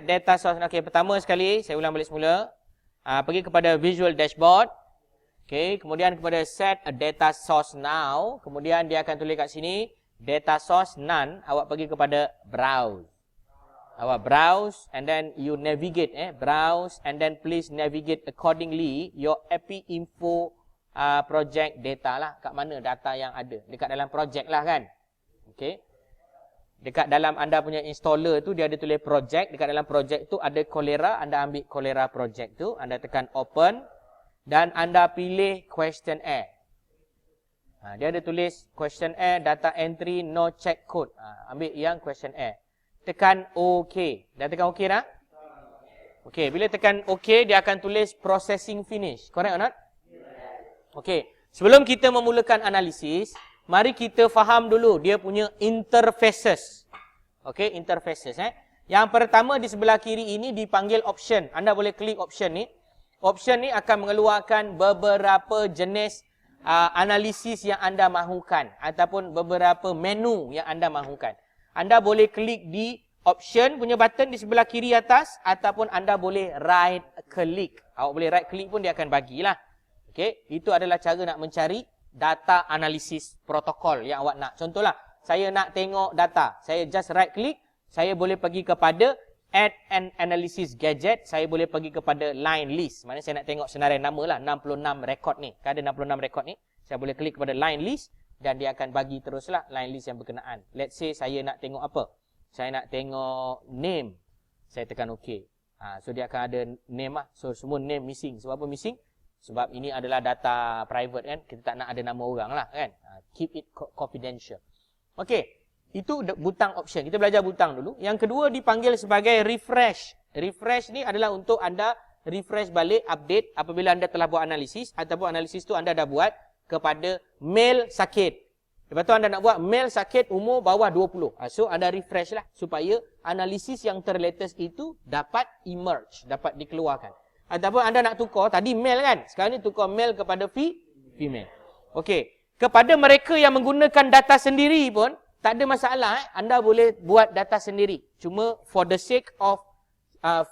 data source. Okey, pertama sekali saya ulang balik semula. Pergi kepada Visual Dashboard. Okey, kemudian kepada Set a Data Source Now. Kemudian dia akan tulis kat sini Data Source None. Awak pergi kepada Browse. Awak browse and then you navigate. Browse and then please navigate accordingly your API info project data lah. Kat mana data yang ada? Dekat dalam project lah kan? Okey. Dekat dalam anda punya installer tu dia ada tulis project. Dekat dalam project tu ada Cholera. Anda ambil Cholera project tu. Anda tekan open. Dan anda pilih questionnaire. Dia ada tulis questionnaire, data entry, no check code. Ambil yang questionnaire. Tekan OK. Dah tekan OK dah? OK. Bila tekan OK, dia akan tulis processing finish. Correct or not? OK. Sebelum kita memulakan analisis, mari kita faham dulu dia punya interfaces. Okey, interfaces. Yang pertama di sebelah kiri ini dipanggil option. Anda boleh klik option ni. Option ni akan mengeluarkan beberapa jenis analisis yang anda mahukan ataupun beberapa menu yang anda mahukan. Anda boleh klik di option punya button di sebelah kiri atas ataupun anda boleh right click. Awak boleh right click pun dia akan bagilah. Okey, itu adalah cara nak mencari data analisis protokol yang awak nak. Contohlah, saya nak tengok data. Saya just right click, saya boleh pergi kepada add an analysis gadget, saya boleh pergi kepada line list. Maknanya saya nak tengok senarai nama lah, 66 rekod ni. Kan ada 66 rekod ni. Saya boleh klik kepada line list dan dia akan bagi teruslah line list yang berkenaan. Let's say saya nak tengok apa? Saya nak tengok name. Saya tekan OK. So dia akan ada name lah. So semua name missing. Sebab apa missing? Sebab ini adalah data private kan. Kita tak nak ada nama orang lah kan. Keep it confidential. Okey. Itu butang option. Kita belajar butang dulu. Yang kedua dipanggil sebagai refresh. Refresh ni adalah untuk anda refresh balik, update apabila anda telah buat analisis. Ataupun analisis tu anda dah buat kepada male sakit. Lepas tu anda nak buat male sakit umur bawah 20. So anda refresh lah. Supaya analisis yang terlatest itu dapat emerge. Dapat dikeluarkan. Ataupun anda nak tukar, tadi male kan? Sekarang ni tukar male kepada female. Okey. Kepada mereka yang menggunakan data sendiri pun, tak ada masalah. Anda boleh buat data sendiri. Cuma for the sake of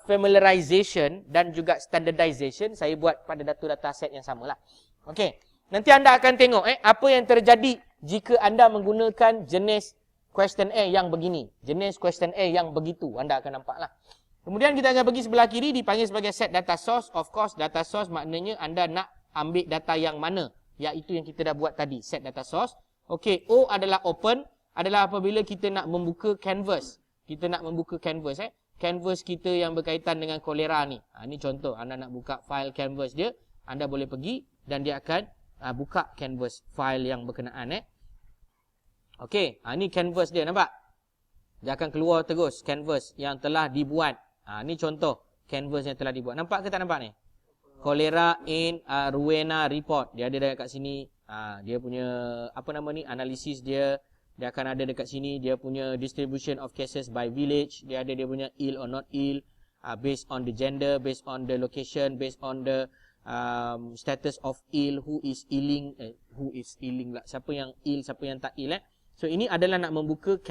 familiarization dan juga standardization, saya buat pada data set yang samalah. Okey. Nanti anda akan tengok apa yang terjadi jika anda menggunakan jenis questionnaire yang begini. Jenis questionnaire yang begitu. Anda akan nampaklah. Kemudian kita akan pergi sebelah kiri, dipanggil sebagai set data source. Of course, data source maknanya anda nak ambil data yang mana. Iaitu yang kita dah buat tadi, set data source. Okey, O adalah open. Adalah apabila kita nak membuka canvas. Kita nak membuka canvas. Canvas kita yang berkaitan dengan Cholera ni. Ini contoh, anda nak buka file canvas dia. Anda boleh pergi dan dia akan buka canvas file yang berkenaan. Okey, ini canvas dia, nampak? Dia akan keluar terus canvas yang telah dibuat. Ini contoh canvas yang telah dibuat. Nampak ke tak nampak ni? Cholera in Rowena report. Dia ada dekat sini. Dia punya apa nama ni? Analisis dia. Dia akan ada dekat sini. Dia punya distribution of cases by village. Dia ada dia punya ill or not ill. Based on the gender, based on the location, based on the status of ill, who is illing lah. Siapa yang ill, siapa yang tak ill. So ini adalah nak membuka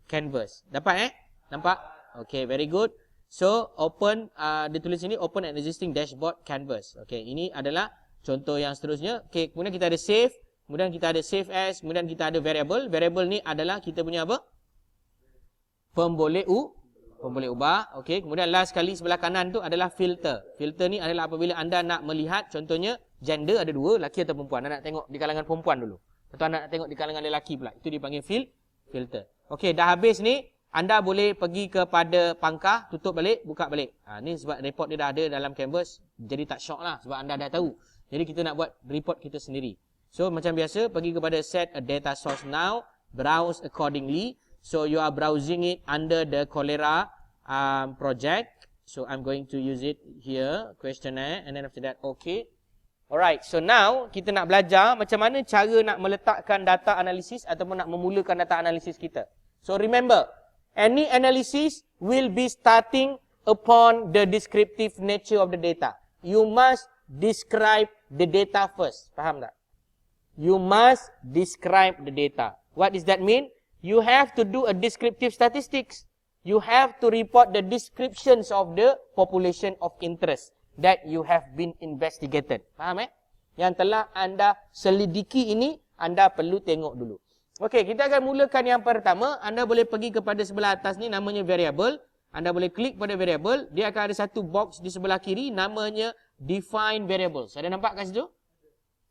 canvas. Dapat Nampak? Okay, very good. So, open, dia tulis sini, open an existing dashboard canvas. Okay, ini adalah contoh yang seterusnya. Okay, kemudian kita ada save. Kemudian kita ada save as. Kemudian kita ada variable. Variable ni adalah kita punya apa? Pemboleh ubah. Okay, kemudian last sekali sebelah kanan tu adalah filter. Filter ni adalah apabila anda nak melihat, contohnya, gender ada dua, lelaki atau perempuan. Anda nak tengok di kalangan perempuan dulu. Atau anda nak tengok di kalangan lelaki pula. Itu dipanggil filter. Okay, dah habis ni. Anda boleh pergi kepada pangkah, tutup balik, buka balik. Ni sebab report dia dah ada dalam canvas, jadi tak syok lah sebab anda dah tahu. Jadi kita nak buat report kita sendiri. So macam biasa, pergi kepada set a data source now, browse accordingly. So you are browsing it under the Cholera project. So I'm going to use it here, questionnaire, and then after that, okay. Alright, so now kita nak belajar macam mana cara nak meletakkan data analisis ataupun nak memulakan data analisis kita. So remember, any analysis will be starting upon the descriptive nature of the data. You must describe the data first. Faham tak? You must describe the data. What does that mean? You have to do a descriptive statistics. you have to report the descriptions of the population of interest that you have been investigated. Faham Yang telah anda selidiki ini, anda perlu tengok dulu. Okey, kita akan mulakan yang pertama. Anda boleh pergi kepada sebelah atas ni, namanya variable. Anda boleh klik pada variable. Dia akan ada satu box di sebelah kiri, namanya define variables. Ada nampak kat situ?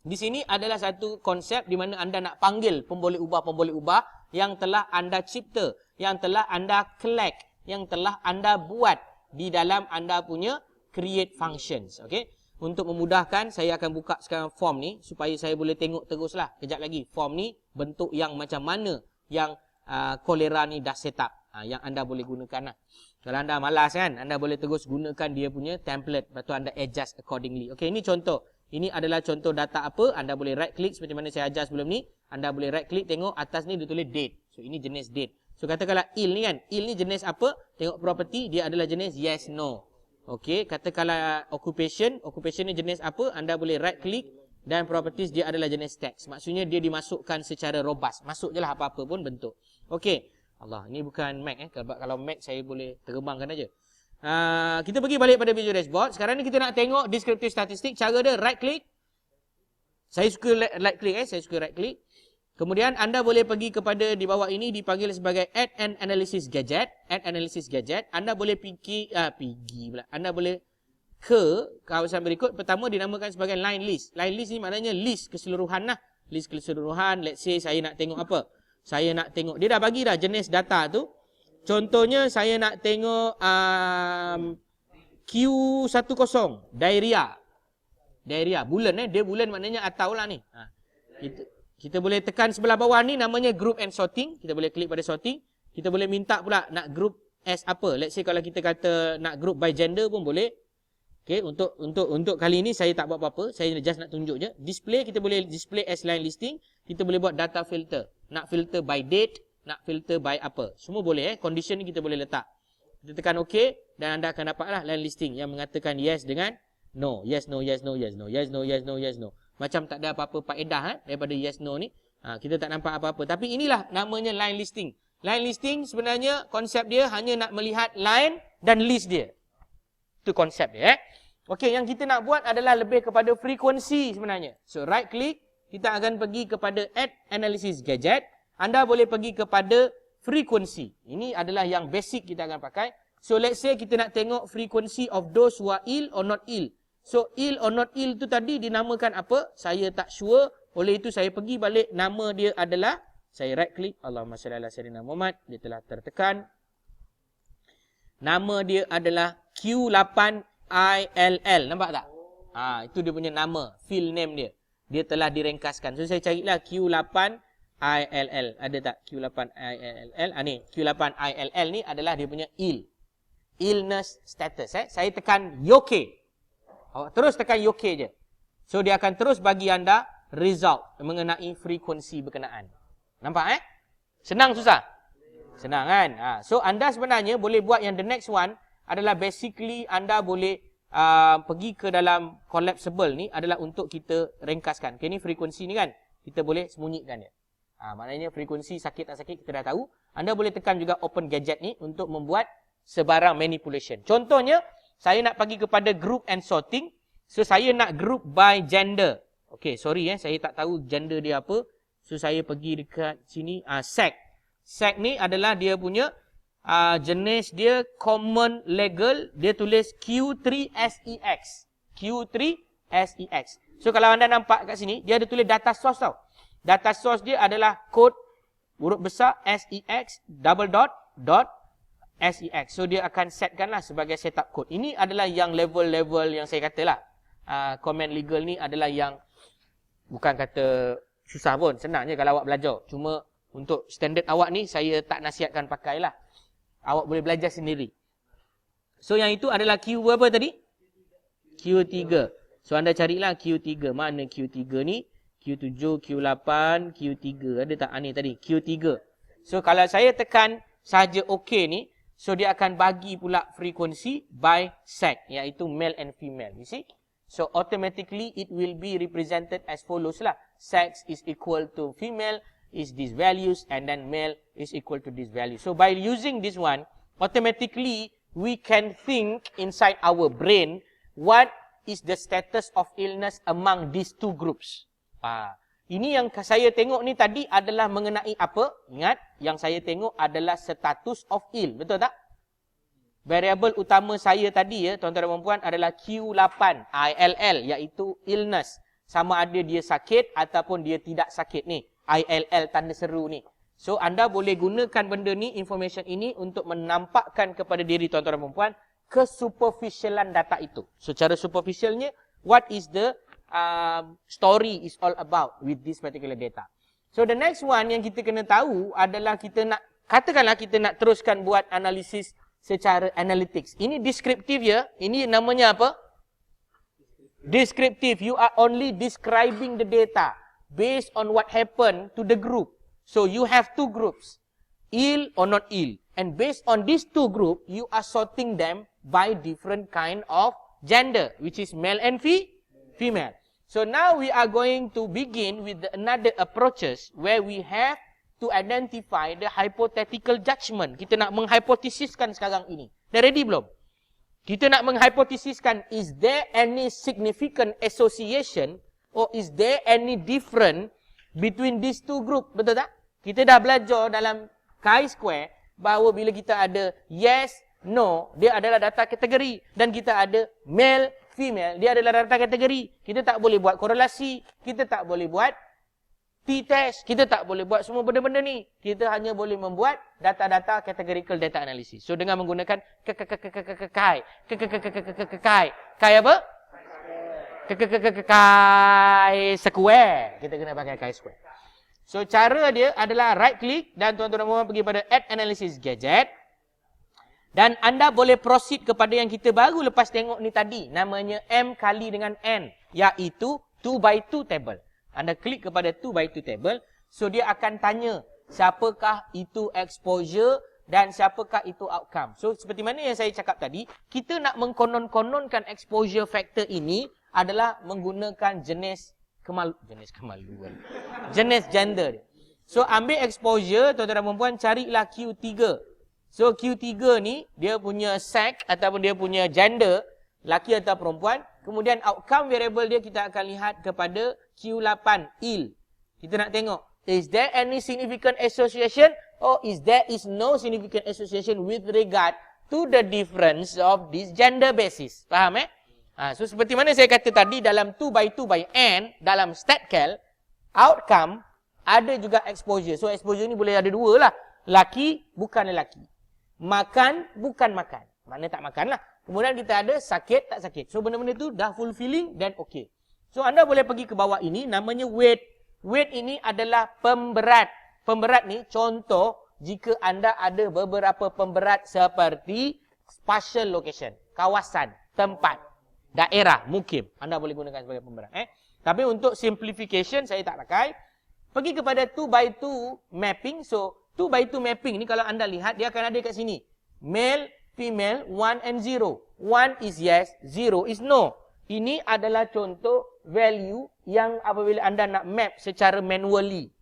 Di sini adalah satu konsep di mana anda nak panggil pemboleh ubah yang telah anda cipta, yang telah anda collect, yang telah anda buat di dalam anda punya create functions. Okey. Untuk memudahkan, saya akan buka sekarang form ni supaya saya boleh tengok teruslah. Kejap lagi form ni bentuk yang macam mana yang Kolera ni dah set up. Yang anda boleh gunakan lah. Kalau anda malas kan, anda boleh terus gunakan dia punya template. Lepas tu anda adjust accordingly. Okey, ini contoh. Ini adalah contoh data apa. Anda boleh right click seperti mana saya ajar sebelum ni. Anda boleh right click, tengok atas ni dia tulis date. So ini jenis date. So katakanlah il ni kan. Il ni jenis apa? Tengok property, dia adalah jenis yes, no. Okey, katakanlah occupation. Occupation ni jenis apa? Anda boleh right click dan properties dia adalah jenis text. Maksudnya dia dimasukkan secara robust. Masuk je lah apa-apa pun bentuk. Okey. Allah, ini bukan Mac Kalau Mac saya boleh terbangkan aja. Kita pergi balik pada Visual Dashboard. Sekarang ni kita nak tengok descriptive statistic. Cara dia right click. Saya suka right click saya suka right click. Kemudian anda boleh pergi kepada di bawah ini dipanggil sebagai add an analysis gadget. Add analysis gadget. Anda boleh Anda boleh ke kawasan berikut. Pertama dinamakan sebagai line list. Line list ni maknanya list keseluruhan lah. List keseluruhan. Let's say saya nak tengok apa? Saya nak tengok. Dia dah bagi dah jenis data tu. Contohnya saya nak tengok Q10 diarrhea. Diarrhea bulan dia bulan maknanya atau lah ni. Kita boleh tekan sebelah bawah ni namanya group and sorting. Kita boleh klik pada sorting. Kita boleh minta pula nak group as apa. Let's say kalau kita kata nak group by gender pun boleh. Okey, untuk kali ini saya tak buat apa-apa. Saya just nak tunjuk je. Display kita boleh display as line listing. Kita boleh buat data filter. Nak filter by date, nak filter by apa. Semua boleh Condition ni kita boleh letak. Kita tekan OK dan anda akan dapatlah line listing yang mengatakan yes dengan no. Yes, no, yes, no, yes, no. Yes, no, yes, no, yes, no. Macam tak ada apa-apa faedah daripada yes, no ni. Kita tak nampak apa-apa. Tapi inilah namanya line listing. Line listing sebenarnya konsep dia hanya nak melihat line dan list dia. Itu konsep dia. Okey, yang kita nak buat adalah lebih kepada frekuensi sebenarnya. So right click, kita akan pergi kepada add analysis gadget. Anda boleh pergi kepada frekuensi. Ini adalah yang basic kita akan pakai. So let's say kita nak tengok frequency of those who are ill or not ill. So ill or not ill tu tadi dinamakan apa? Saya tak sure. Oleh itu saya pergi balik, nama dia adalah, saya right click, Allahumma salli ala sayyidina Muhammad, dia telah tertekan. Nama dia adalah Q8ILL. Nampak tak? Itu dia punya nama, field name dia. Dia telah direngkaskan. So saya carilah Q8ILL. Ada tak Q8ILL? Ni Q8ILL ni adalah dia punya ill. Illness status. Saya tekan OK. Awak terus tekan OK je. So dia akan terus bagi anda result mengenai frekuensi berkenaan. Nampak Senang susah? Senang kan? So anda sebenarnya boleh buat yang the next one adalah basically anda boleh pergi ke dalam collapsible ni adalah untuk kita ringkaskan. Okay, ni frekuensi ni kan. Kita boleh sembunyikan dia. Maknanya frekuensi sakit tak sakit kita dah tahu. Anda boleh tekan juga open gadget ni untuk membuat sebarang manipulation. Contohnya, saya nak pergi kepada group and sorting. So saya nak group by gender. Okay, sorry saya tak tahu gender dia apa. So saya pergi dekat sini. Sex. Sex ni adalah dia punya jenis dia common legal. Dia tulis Q3SEX. Q3SEX. So kalau anda nampak kat sini, dia ada tulis data source tau. Data source dia adalah kod huruf besar SEX .SEX. So dia akan setkanlah sebagai setup code. Ini adalah yang level-level yang saya katalah. Command legal ni adalah yang bukan kata susah pun. Senang je kalau awak belajar. Cuma untuk standard awak ni saya tak nasihatkan pakailah. Awak boleh belajar sendiri. So yang itu adalah Q apa tadi? Q3. So anda carilah Q3. Mana Q3 ni? Q7, Q8, Q3. Ada tak ni tadi? Q3. So kalau saya tekan saja OK ni, so dia akan bagi pula frekuensi by sex, iaitu male and female. You see? So automatically it will be represented as follows lah. Sex is equal to female is these values and then male is equal to this value. So by using this one, automatically we can think inside our brain what is the status of illness among these two groups. Ini yang saya tengok ni tadi adalah mengenai apa? Ingat, yang saya tengok adalah status of ill. Betul tak? Variable utama saya tadi ya, tuan-tuan dan puan, adalah Q8, ILL, iaitu illness. Sama ada dia sakit ataupun dia tidak sakit ni. ILL tanda seru ni. So, anda boleh gunakan benda ni, information ini untuk menampakkan kepada diri tuan-tuan dan puan kesuperficialan data itu. So, cara superficialnya, what is the story is all about with this particular data. So the next one yang kita kena tahu adalah kita nak, katakanlah kita nak teruskan buat analisis secara analytics. Ini descriptive ya. Ini namanya apa? Descriptive. You are only describing the data based on what happened to the group. So you have two groups, ill or not ill. And based on these two groups, you are sorting them by different kind of gender, which is male and female. So now we are going to begin with another approaches where we have to identify the hypothetical judgment. Kita nak menghipotesiskan sekarang ini. Dah ready belum? Kita nak menghipotesiskan, is there any significant association or is there any difference between these two group? Betul tak? Kita dah belajar dalam chi-square bahawa bila kita ada yes, no, dia adalah data kategori. Dan kita ada male, female, dia adalah data kategori. Kita tak boleh buat korelasi, kita tak boleh buat t-test, kita tak boleh buat semua benda-benda ni. Kita hanya boleh membuat data-data categorical data analysis. So dengan menggunakan kai apa? Kai square. Kita kena pakai kai square. So cara dia adalah right click dan tuan-tuan dan puan pergi pada add analysis gadget. Dan anda boleh proceed kepada yang kita baru lepas tengok ni tadi. Namanya M kali dengan N. Iaitu 2x2 table. Anda klik kepada 2x2 table. So dia akan tanya siapakah itu exposure dan siapakah itu outcome. So seperti mana yang saya cakap tadi. Kita nak mengkonon-kononkan exposure factor ini adalah menggunakan jenis kemaluan. Jenis gender. So ambil exposure, tuan-tuan dan puan, carilah Q3. So Q3 ni dia punya sex ataupun dia punya gender, laki atau perempuan. Kemudian outcome variable dia kita akan lihat kepada Q8 ill. Kita nak tengok, is there any significant association or is there is no significant association with regard to the difference of this gender basis. Faham so seperti mana saya kata tadi dalam 2x2 by N dalam StatCal, outcome ada juga exposure. So exposure ni boleh ada dua lah. Laki bukan lelaki. Makan bukan makan. Mana tak makan lah. Kemudian kita ada sakit tak sakit. So benda-benda tu dah fulfilling dan okay. So anda boleh pergi ke bawah ini. Namanya weight. Weight ini adalah pemberat. Pemberat ni contoh jika anda ada beberapa pemberat seperti spatial location. Kawasan, tempat, daerah, mukim. Anda boleh gunakan sebagai pemberat. Tapi untuk simplification saya tak pakai. Pergi kepada 2x2 mapping. So 2x2 mapping ni kalau anda lihat, dia akan ada kat sini. Male, female, 1 and 0. 1 is yes, 0 is no. Ini adalah contoh value yang apabila anda nak map secara manually.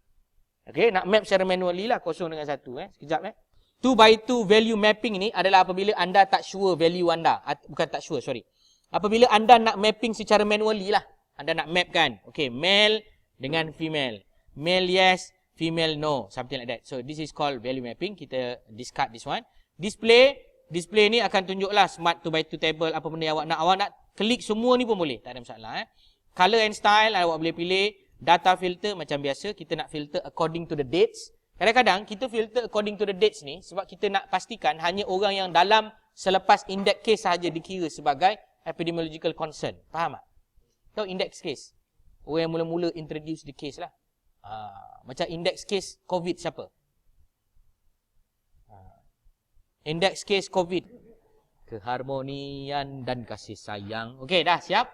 Okay, nak map secara manually lah, 0 dengan 1. Sekejap 2x2 value mapping ni adalah apabila anda tak sure value anda. Bukan tak sure, sorry. Apabila anda nak mapping secara manually lah. Anda nak map kan. Okay, male dengan female. Male yes, female no, something like that. So this is called value mapping. Kita discard this one. Display ni akan tunjuklah smart 2x2 table apa benda yang awak nak. Awak nak klik semua ni pun boleh, tak ada masalah. Color and style awak boleh pilih. Data filter macam biasa, kita nak filter according to the dates. Kadang-kadang kita filter according to the dates ni sebab kita nak pastikan hanya orang yang dalam selepas index case sahaja dikira sebagai epidemiological concern. Faham tak? Tahu index case? Orang yang mula-mula introduce the case lah. Macam index case COVID siapa? Index case COVID. Keharmonian dan kasih sayang. Okey, dah siap?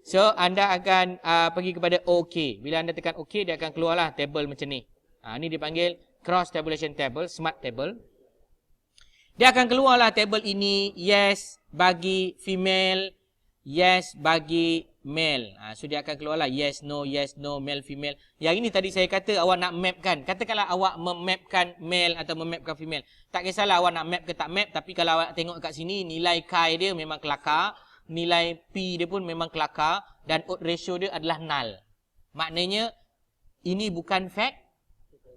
So, anda akan pergi kepada OK. Bila anda tekan OK, dia akan keluarlah table macam ni. Ni dipanggil cross tabulation table, smart table. Dia akan keluarlah table ini, yes, bagi female, yes bagi male. So dia akan keluarlah yes, no, male, female. Yang ini tadi saya kata awak nak map kan. Katakanlah awak memapkan male atau memapkan female. Tak kisahlah awak nak map ke tak map. Tapi kalau awak tengok kat sini, nilai chi dia memang kelakar. Nilai P dia pun memang kelakar. Dan odd ratio dia adalah null. Maknanya, ini bukan fact.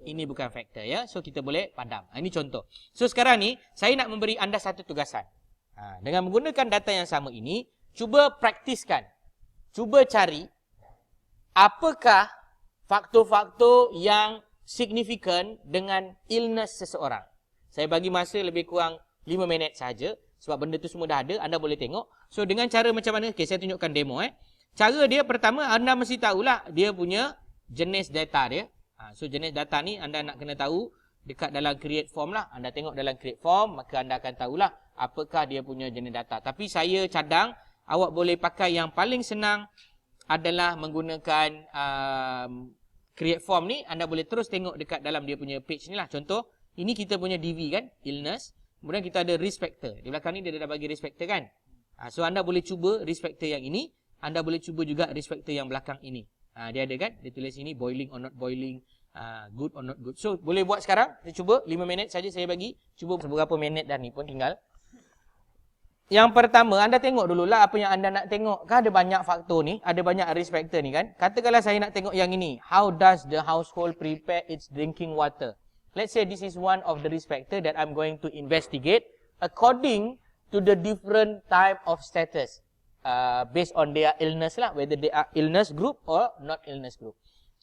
Ini bukan faktor ya. So kita boleh padam. Ini contoh. So sekarang ni, saya nak memberi anda satu tugasan. Dengan menggunakan data yang sama ini, cuba praktiskan. Cuba cari apakah faktor-faktor yang signifikan dengan illness seseorang. Saya bagi masa lebih kurang 5 minit saja sebab benda tu semua dah ada, anda boleh tengok. So dengan cara macam mana? Okey, saya tunjukkan demo Cara dia pertama anda mesti tahulah dia punya jenis data dia. So jenis data ni anda nak kena tahu dekat dalam create form lah. Anda tengok dalam create form, maka anda akan tahulah apakah dia punya jenis data. Tapi saya cadang awak boleh pakai yang paling senang adalah menggunakan create form ni. Anda boleh terus tengok dekat dalam dia punya page ni lah. Contoh, ini kita punya DV kan, illness. Kemudian kita ada risk factor. Di belakang ni dia dah bagi risk factor kan. So anda boleh cuba risk factor yang ini. Anda boleh cuba juga risk factor yang belakang ini. Dia ada kan, dia tulis ini boiling or not boiling, good or not good. So boleh buat sekarang. Saya cuba 5 minit saja saya bagi. Cuba beberapa minit dah ni pun tinggal. Yang pertama, anda tengok dululah apa yang anda nak tengok. Kan ada banyak faktor ni, ada banyak risk factor ni kan. Katakanlah saya nak tengok yang ini. How does the household prepare its drinking water? Let's say this is one of the risk factor that I'm going to investigate according to the different type of status. Based on their illness lah, whether they are illness group or not illness group.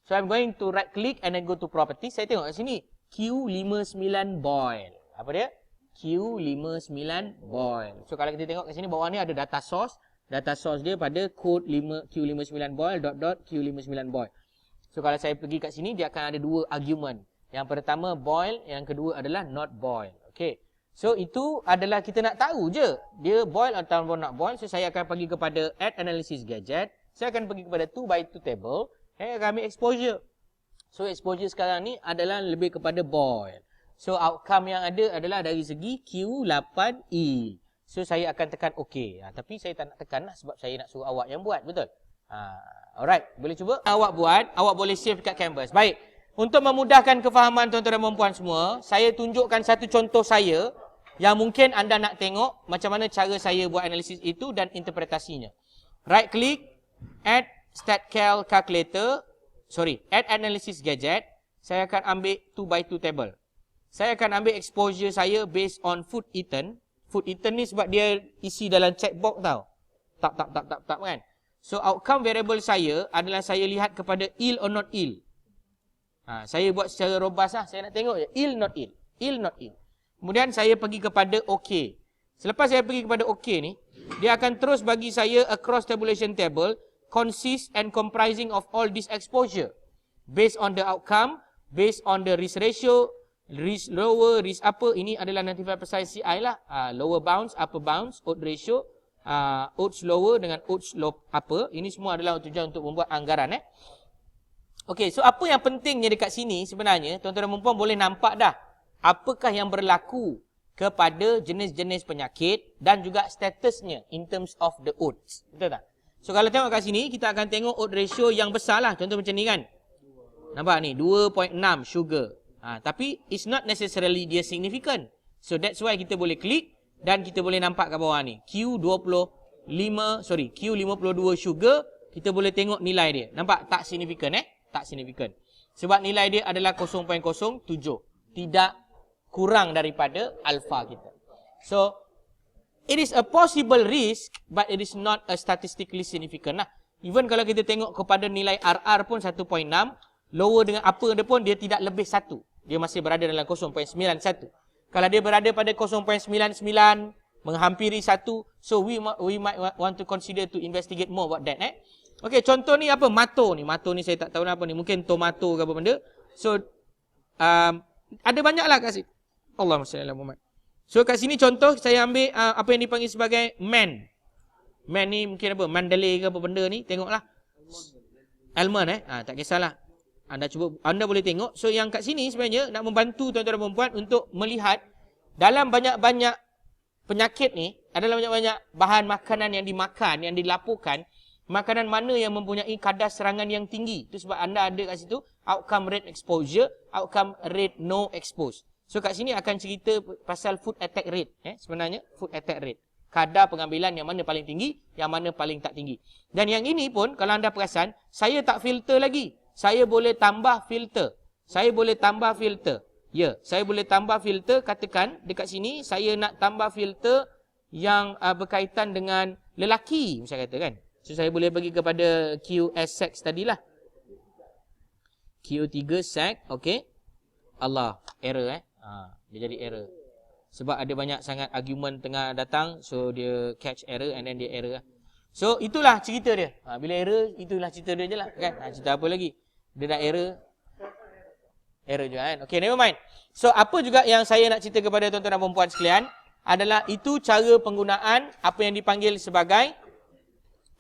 So I'm going to right click and then go to properties. Saya tengok kat sini Q59 boil. Apa dia? Q59 boil. So kalau kita tengok kat sini bawah ni ada data source. Data source dia pada code Q59 boil .Q59 boil. So kalau saya pergi kat sini dia akan ada dua argument. Yang pertama boil, yang kedua adalah not boil. Okay. So itu adalah kita nak tahu je dia boil atau not boil. So saya akan pergi kepada add analysis gadget. Saya akan pergi kepada 2x2 table. Saya akan ambil exposure. So exposure sekarang ni adalah lebih kepada boil. So outcome yang ada adalah dari segi Q8E. So saya akan tekan OK. Tapi saya tak nak tekan lah sebab saya nak suruh awak yang buat. Betul? Alright. Boleh cuba? Awak buat. Awak boleh save kat canvas. Baik. Untuk memudahkan kefahaman tuan-tuan dan puan semua, saya tunjukkan satu contoh saya yang mungkin anda nak tengok macam mana cara saya buat analisis itu dan interpretasinya. Right click, add statcal calculator, add analysis gadget. Saya akan ambil 2x2 table. Saya akan ambil exposure saya based on food eaten. Food eaten ni sebab dia isi dalam checkbox tau. Tap kan. So outcome variable saya adalah saya lihat kepada ill or not ill. Saya buat secara robust lah. Saya nak tengok je. Ill not ill. Ill not ill. Kemudian saya pergi kepada OK. Selepas saya pergi kepada OK ni, dia akan terus bagi saya a cross tabulation table consist and comprising of all this exposure. Based on the outcome, based on the risk ratio, risk lower, risk upper, ini adalah 95% CI lah. Lower bounds, upper bounds, odd ratio, odds lower dengan odds upper. Ini semua adalah tujuan untuk membuat anggaran. Okey, so apa yang pentingnya dekat sini sebenarnya, tuan-tuan dan puan boleh nampak dah. Apakah yang berlaku kepada jenis-jenis penyakit dan juga statusnya in terms of the odds. Betul tak? So kalau tengok kat sini, kita akan tengok odd ratio yang besar lah. Contoh macam ni kan. Nampak ni, 2.6 sugar. Tapi it's not necessarily dia significant. So that's why kita boleh klik dan kita boleh nampak kat bawah ni. Q52 sugar, kita boleh tengok nilai dia. Nampak tak significant Tak significant. Sebab nilai dia adalah 0.07. Tidak kurang daripada alpha kita. So, it is a possible risk, but it is not a statistically significant lah. Even kalau kita tengok kepada nilai RR pun 1.6, lower dengan apa dia pun, dia tidak lebih 1. Dia masih berada dalam 0.91. Kalau dia berada pada 0.99, menghampiri 1, so we might want to consider to investigate more about that. Okay, contoh ni apa? Mato ni. Mato ni saya tak tahu apa ni. Mungkin tomato ke apa benda. So, ada banyak lah kat sini. Allahumma salli ala Muhammad. So kat sini contoh saya ambil apa yang dipanggil sebagai man. Man ni mungkin apa? Mandalay ke apa benda ni. Tengoklah. Almond tak kisahlah. Anda boleh tengok. So yang kat sini sebenarnya nak membantu tuan-tuan dan puan untuk melihat dalam banyak-banyak penyakit ni, adalah banyak-banyak bahan makanan yang dimakan, yang dilaporkan, makanan mana yang mempunyai kadar serangan yang tinggi. Itu sebab anda ada kat situ outcome rate exposure, outcome rate no expose. So kat sini akan cerita pasal food attack rate. Sebenarnya food attack rate. Kadar pengambilan yang mana paling tinggi, yang mana paling tak tinggi. Dan yang ini pun kalau anda perasan, saya tak filter lagi. Saya boleh tambah filter. Saya boleh tambah filter. Ya, saya boleh tambah filter. Katakan dekat sini saya nak tambah filter yang berkaitan dengan lelaki, macam kata kan. So saya boleh bagi kepada QS sex tadilah. Q3 sex, okey. Allah, error dia jadi error. Sebab ada banyak sangat argument tengah datang, so dia catch error and then dia error. So itulah cerita dia. Bila error, itulah cerita dia je lah kan. Cerita apa lagi? Dia dah error juga kan. Okay, never mind. So apa juga yang saya nak cerita kepada tuan-tuan dan puan-puan sekalian adalah itu cara penggunaan apa yang dipanggil sebagai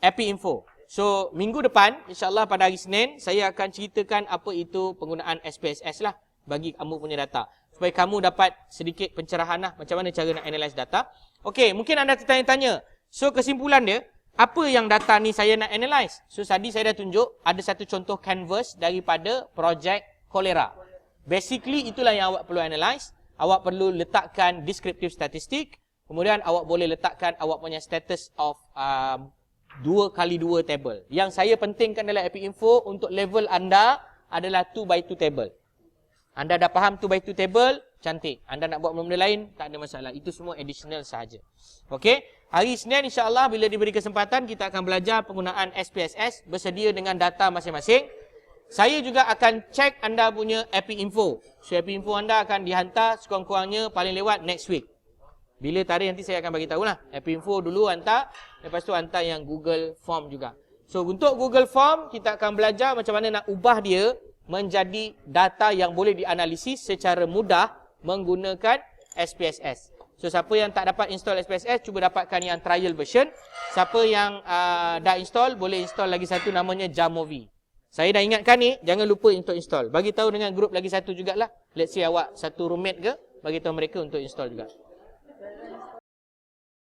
EpiInfo. So minggu depan insyaAllah pada hari Senin saya akan ceritakan apa itu penggunaan SPSS lah bagi kamu punya data. Supaya kamu dapat sedikit pencerahan lah macam mana cara nak analyze data. Okay, mungkin anda tertanya-tanya. So kesimpulan dia, apa yang data ni saya nak analyze? So tadi saya dah tunjuk ada satu contoh canvas daripada projek kolera. Basically itulah yang awak perlu analyze. Awak perlu letakkan descriptive statistik. Kemudian awak boleh letakkan awak punya status of 2x2 table. Yang saya pentingkan dalam EpiInfo untuk level anda adalah 2x2 table. Anda dah faham 2x2 table, cantik. Anda nak buat benda-benda lain, tak ada masalah. Itu semua additional sahaja. Okey, hari Senin insyaAllah bila diberi kesempatan kita akan belajar penggunaan SPSS bersedia dengan data masing-masing. Saya juga akan cek anda punya EpiInfo. So EpiInfo anda akan dihantar sekurang-kurangnya paling lewat next week. Bila tarikh nanti saya akan bagi tahu lah. EpiInfo dulu hantar, lepas tu hantar yang Google Form juga. So untuk Google Form kita akan belajar macam mana nak ubah dia menjadi data yang boleh dianalisis secara mudah menggunakan SPSS. So siapa yang tak dapat install SPSS, cuba dapatkan yang trial version. Siapa yang dah install, boleh install lagi satu namanya Jamovi. Saya dah ingatkan ni, jangan lupa untuk install. Bagi tahu dengan grup lagi satu jugalah. Let's say awak satu roommate ke, bagi tahu mereka untuk install juga.